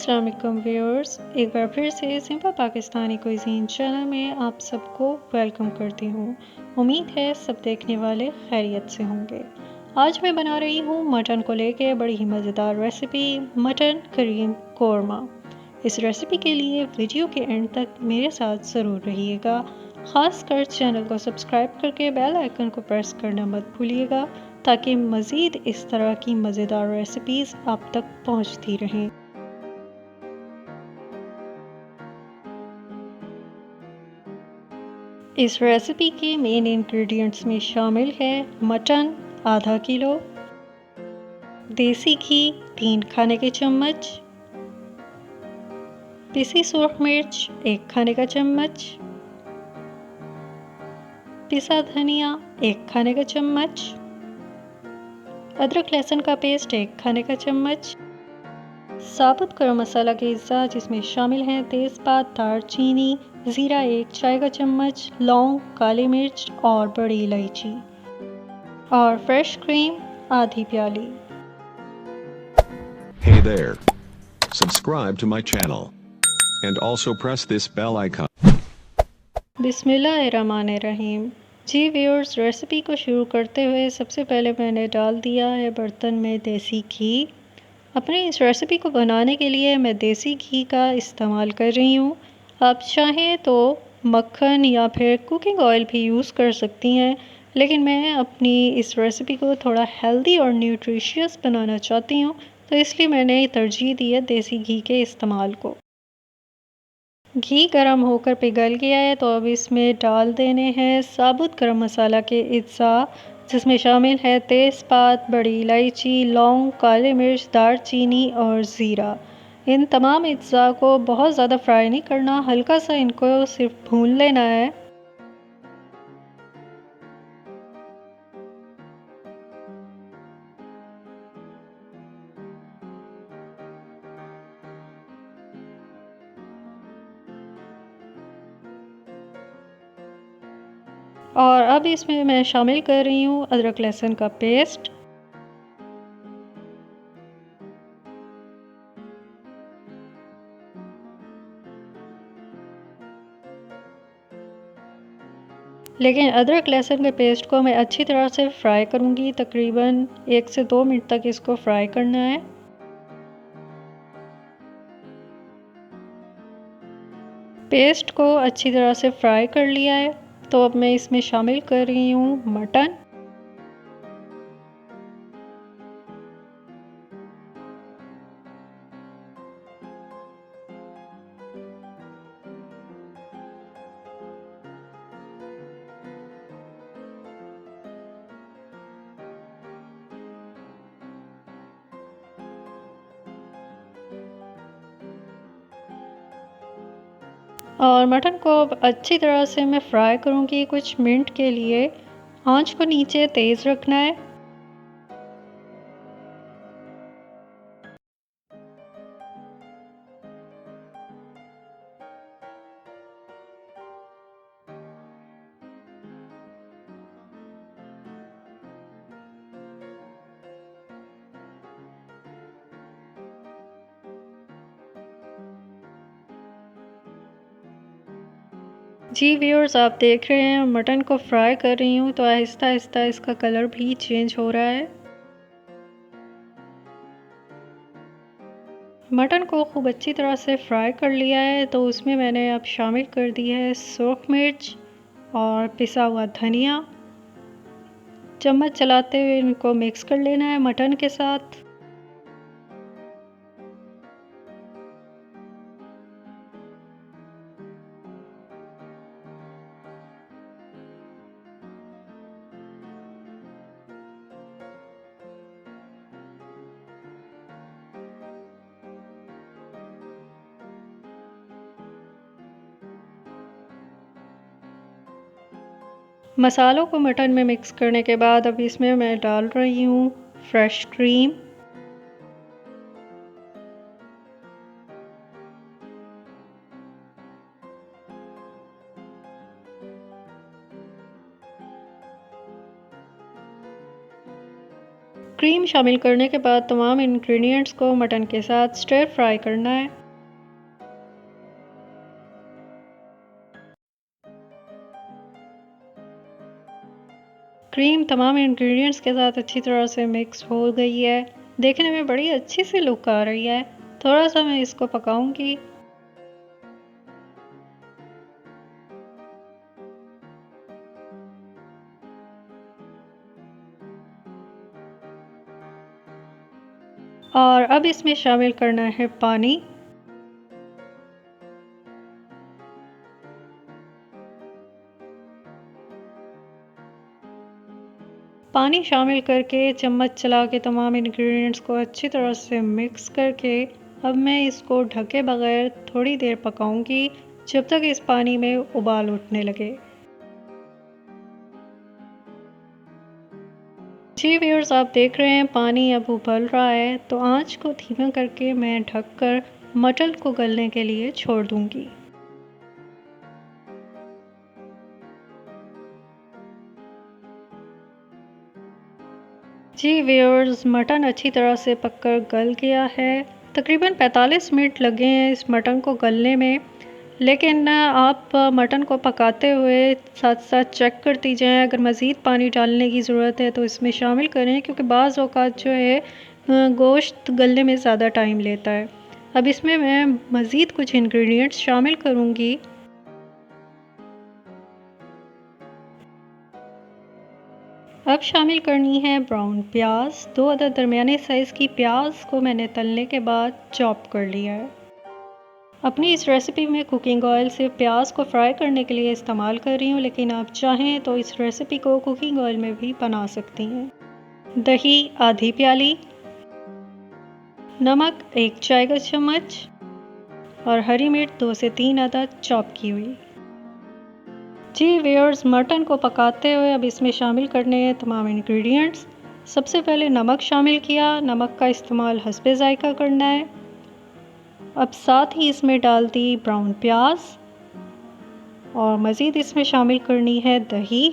अस्सलाम वालेकुम व्यूअर्स, एक बार फिर से सिंपल पाकिस्तानी कुज़ीन चैनल में आप सबको वेलकम करती हूँ। उम्मीद है सब देखने वाले खैरियत से होंगे। आज मैं बना रही हूँ मटन को लेके बड़ी ही मज़ेदार रेसिपी, मटन करीम कोरमा। इस रेसिपी के लिए वीडियो के एंड तक मेरे साथ ज़रूर रहिएगा। ख़ासकर चैनल को सब्सक्राइब करके बेल आइकन को प्रेस करना मत भूलिएगा ताकि मज़ीद इस तरह की मज़ेदार रेसिपीज़ आप तक पहुँचती रहें। इस रेसिपी के मेन इंग्रेडिएंट्स में शामिल है मटन आधा किलो, देसी घी 3 खाने के चम्मच, पिसी सूरख मिर्च 1 खाने का चम्मच, पिसा धनिया 1 खाने का चम्मच, अदरक लहसुन का पेस्ट 1 खाने का चम्मच, साबुत गरम मसाला के अज्जा जिसमें शामिल हैं तेज़पात, दालचीनी, ज़ीरा 1 चाय का चम्मच, लौंग, काली मिर्च और बड़ी इलायची, और फ्रेश क्रीम आधी प्याली। Hey there. Subscribe to my channel. And also press this bell icon. बिस्मिल्लाहिर्रहमानिर्रहीम। जी व्यूअर्स, रेसिपी को शुरू करते हुए सबसे पहले मैंने डाल दिया है बर्तन में देसी घी। अपनी इस रेसिपी को बनाने के लिए मैं देसी घी का इस्तेमाल कर रही हूँ। आप चाहें तो मक्खन या फिर कुकिंग ऑयल भी यूज़ कर सकती हैं, लेकिन मैं अपनी इस रेसिपी को थोड़ा हेल्दी और न्यूट्रिशियस बनाना चाहती हूँ, तो इसलिए मैंने तरजीह दी है देसी घी के इस्तेमाल को। घी गरम होकर पिघल गया है तो अब इसमें डाल देने हैं साबुत गरम मसाला के अज्जा जिसमें शामिल है तेज़पात, बड़ी इलायची, लौंग, काली मिर्च, दालचीनी और ज़ीरा। इन तमाम अज्जा को बहुत ज़्यादा फ्राई नहीं करना, हल्का सा इनको सिर्फ भून लेना है। और अब इसमें मैं शामिल कर रही हूँ अदरक लहसुन का पेस्ट, लेकिन अदरक लहसुन के पेस्ट को मैं अच्छी तरह से फ्राई करूँगी। तकरीबन 1 से 2 मिनट तक इसको फ्राई करना है। पेस्ट को अच्छी तरह से फ्राई कर लिया है तो अब मैं इसमें शामिल कर रही हूँ मटन। और मटन को अब अच्छी तरह से मैं फ्राई करूँगी कुछ मिनट के लिए। आंच को नीचे तेज़ रखना है। जी व्यूअर्स, आप देख रहे हैं मटन को फ्राई कर रही हूँ तो आहिस्ता आहिस्ता इसका कलर भी चेंज हो रहा है। मटन को खूब अच्छी तरह से फ्राई कर लिया है तो उसमें मैंने अब शामिल कर दी है सूरख मिर्च और पिसा हुआ धनिया। चम्मच चलाते हुए इनको मिक्स कर लेना है मटन के साथ। मसालों को मटन में मिक्स करने के बाद अब इसमें मैं डाल रही हूँ फ्रेश क्रीम। क्रीम शामिल करने के बाद तमाम इंग्रेडिएंट्स को मटन के साथ स्टर फ्राई करना है। क्रीम तमाम इंग्रेडिएंट्स के साथ अच्छी तरह से मिक्स हो गई है। देखने में बड़ी अच्छी सी लुक आ रही है। थोड़ा सा मैं इसको पकाऊंगी। और अब इसमें शामिल करना है पानी। पानी शामिल करके चम्मच चला के तमाम इंग्रेडिएंट्स को अच्छी तरह से मिक्स करके अब मैं इसको ढके बगैर थोड़ी देर पकाऊंगी जब तक इस पानी में उबाल उठने लगे। जी व्यूअर्स, आप देख रहे हैं पानी अब उबल रहा है, तो आंच को धीमा करके मैं ढककर मटन को गलने के लिए छोड़ दूंगी। जी व्यूअर्स, मटन अच्छी तरह से पककर गल गया है। तकरीबन 45 मिनट लगे हैं इस मटन को गलने में। लेकिन आप मटन को पकाते हुए साथ साथ चेक करती जाएं, अगर मज़ीद पानी डालने की ज़रूरत है तो इसमें शामिल करें, क्योंकि बाज़ औक़ात जो है गोश्त गलने में ज़्यादा टाइम लेता है। अब इसमें मैं मज़ीद कुछ इंग्रेडिएंट्स शामिल करूँगी। अब शामिल करनी है ब्राउन प्याज। 2 अदद दरमियाने साइज़ की प्याज को मैंने तलने के बाद चॉप कर लिया है। अपनी इस रेसिपी में कुकिंग ऑयल सिर्फ प्याज को फ्राई करने के लिए इस्तेमाल कर रही हूँ, लेकिन आप चाहें तो इस रेसिपी को कुकिंग ऑयल में भी बना सकती हैं। दही आधी प्याली, नमक 1 चाय का चम्मच और हरी मिर्च 2 से 3 अदद चॉप की हुई। जी व्यूअर्स, मटन को पकाते हुए अब इसमें शामिल करने हैं तमाम इंग्रेडिएंट्स। सबसे पहले नमक शामिल किया। नमक का इस्तेमाल हस्बे ज़ायका करना है। अब साथ ही इसमें डाल दी ब्राउन प्याज और मज़ीद इसमें शामिल करनी है दही।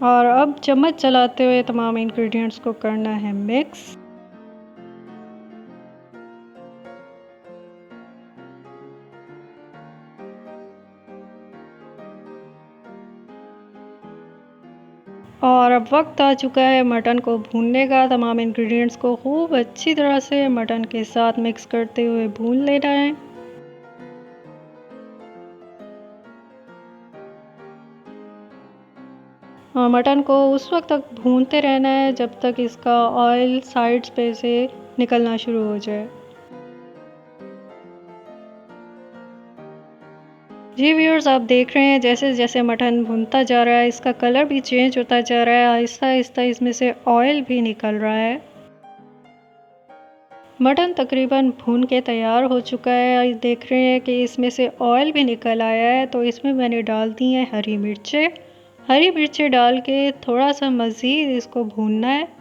और अब चम्मच चलाते हुए तमाम इंग्रेडिएंट्स को करना है मिक्स। और अब वक्त आ चुका है मटन को भूनने का। तमाम इंग्रेडिएंट्स को खूब अच्छी तरह से मटन के साथ मिक्स करते हुए भून लेना है। और मटन को उस वक्त तक भूनते रहना है जब तक इसका ऑयल साइड्स पे से निकलना शुरू हो जाए। जी व्यूअर्स, आप देख रहे हैं जैसे जैसे मटन भुनता जा रहा है इसका कलर भी चेंज होता जा रहा है। आहिस्ता आहिस्ता इसमें से ऑयल भी निकल रहा है। मटन तकरीबन भून के तैयार हो चुका है। देख रहे हैं कि इसमें से ऑयल भी निकल आया है, तो इसमें मैंने डाल दी हैं हरी मिर्चें। हरी मिर्चें डाल के थोड़ा सा मज़ीद इसको भूनना है।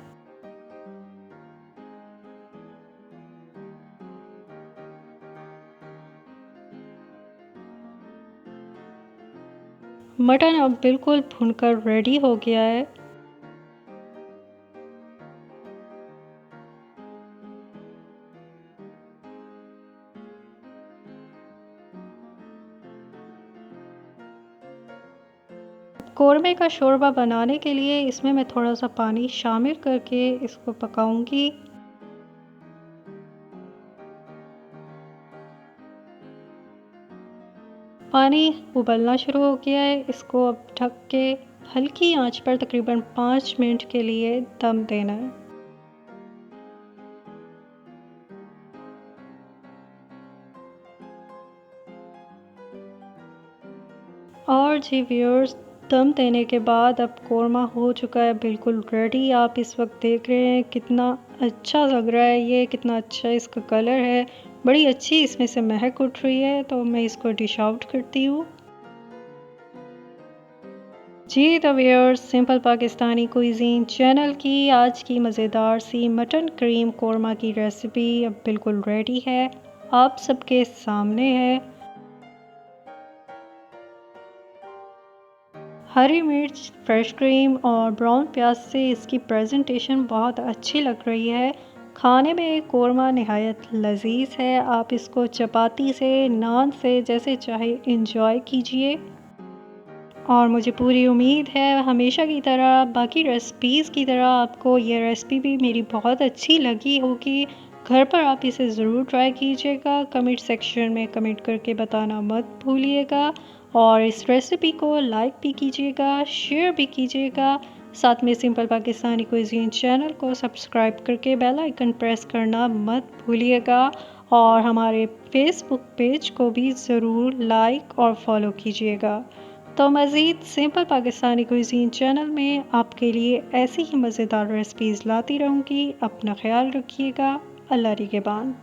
मटन अब बिल्कुल भुनकर रेडी हो गया है। कोरमे का शोरबा बनाने के लिए इसमें मैं थोड़ा सा पानी शामिल करके इसको पकाऊंगी। पानी उबलना शुरू हो गया है। इसको अब ढक के हल्की आंच पर तकरीबन 5 मिनट के लिए दम देना है। और जी व्यूअर्स, दम देने के बाद अब कोरमा हो चुका है बिल्कुल रेडी। आप इस वक्त देख रहे हैं कितना अच्छा लग रहा है ये, कितना अच्छा इसका कलर है, बड़ी अच्छी इसमें से महक उठ रही है। तो मैं इसको डिश आउट करती हूँ। जी तो viewers, simple Pakistani cuisine channel की आज की मज़ेदार सी मटन क्रीम कोरमा की रेसिपी अब बिल्कुल रेडी है, आप सबके सामने है। हरी मिर्च, फ्रेश क्रीम और ब्राउन प्याज से इसकी प्रेजेंटेशन बहुत अच्छी लग रही है। खाने में कोरमा निहायत लजीज है। आप इसको चपाती से, नान से, जैसे चाहे इंजॉय कीजिए। और मुझे पूरी उम्मीद है हमेशा की तरह, बाकी रेसिपीज़ की तरह, आपको ये रेसिपी भी मेरी बहुत अच्छी लगी होगी। घर पर आप इसे ज़रूर ट्राई कीजिएगा। कमेंट सेक्शन में कमेंट करके बताना मत भूलिएगा। और इस रेसिपी को लाइक भी कीजिएगा, शेयर भी कीजिएगा। साथ में सिंपल पाकिस्तानी कुज़ीन चैनल को सब्सक्राइब करके बेल आइकन प्रेस करना मत भूलिएगा। और हमारे फेसबुक पेज को भी ज़रूर लाइक और फॉलो कीजिएगा। तो मज़ीद सिंपल पाकिस्तानी कुज़ीन चैनल में आपके लिए ऐसी ही मज़ेदार रेसिपीज़ लाती रहूँगी। अपना ख्याल रखिएगा। अल्लाह निगहबान।